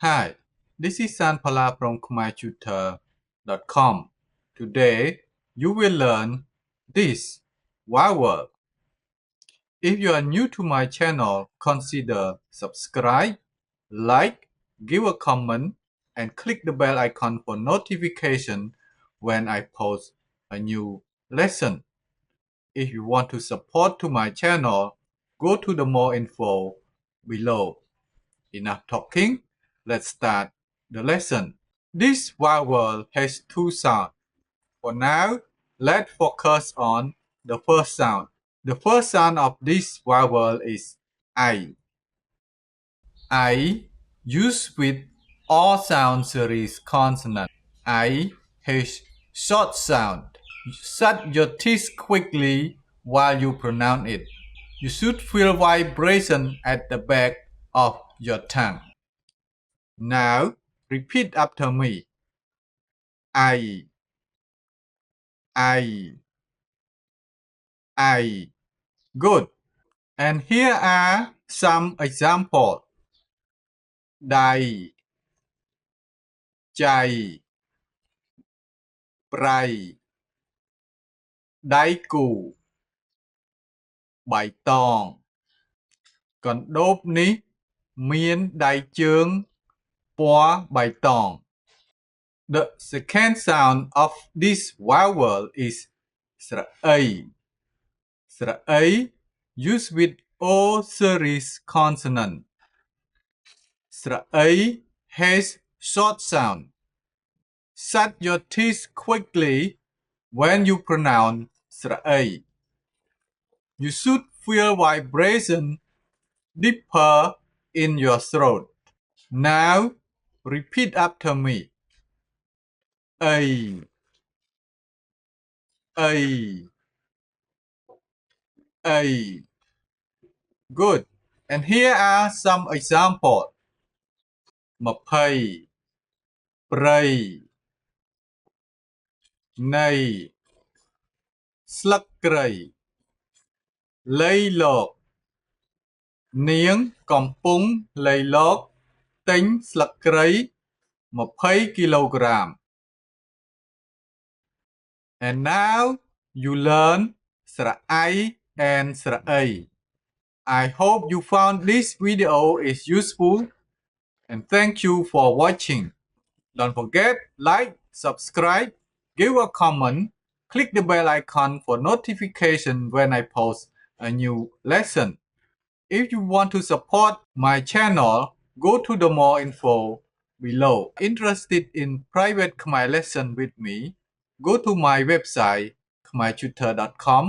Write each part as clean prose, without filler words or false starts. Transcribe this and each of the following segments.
Hi, this is Phalla from khmertutor.com. Today, you will learn this vowel. If you are new to my channel, consider subscribe, like, give a comment, and click the bell icon for notification when I post a new lesson. If you want to support to my channel, go to the more info below. Enough talking, let's start the lesson. This vowel has two sounds. For now, let's focus on the first sound. The first sound of this vowel is I. I used with all sound series consonants. I has short sound. Shut your teeth quickly while you pronounce it. You should feel vibration at the back of your tongue. Now, repeat after me. I. Good. And here are some examples. ใด ใจ ប្រៃ ដៃគូ បៃតង កណ្ដូបនេះ មានដៃជើង ពណ៌បៃតង The second sound of this vowel is ស្រអី ស្រអី used with all series consonant. ស្រអី has short sound. Shut your teeth quickly when you pronounce ស្រអី You should feel vibration deeper in your throat. Now, repeat after me. អី អី អី Good. And here are some examples. 20 ព្រៃ នៃ ស្លឹកគ្រៃ លៃលក នាងកំពុងលៃលក ទិញស្លឹកគ្រៃ 20 គីឡូក្រាម And now you learn ស្រអៃ and ស្រអី I hope you found this video is useful and thank you for watching. Don't forget like, subscribe, give a comment, click the bell icon for notification when I post a new lesson. If you want to support my channel, go to the more info below. Interested in private Khmer lesson with me? Go to my website khmertutor.com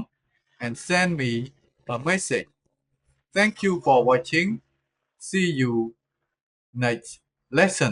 and send me a message. Thank you for watching. See you next lesson.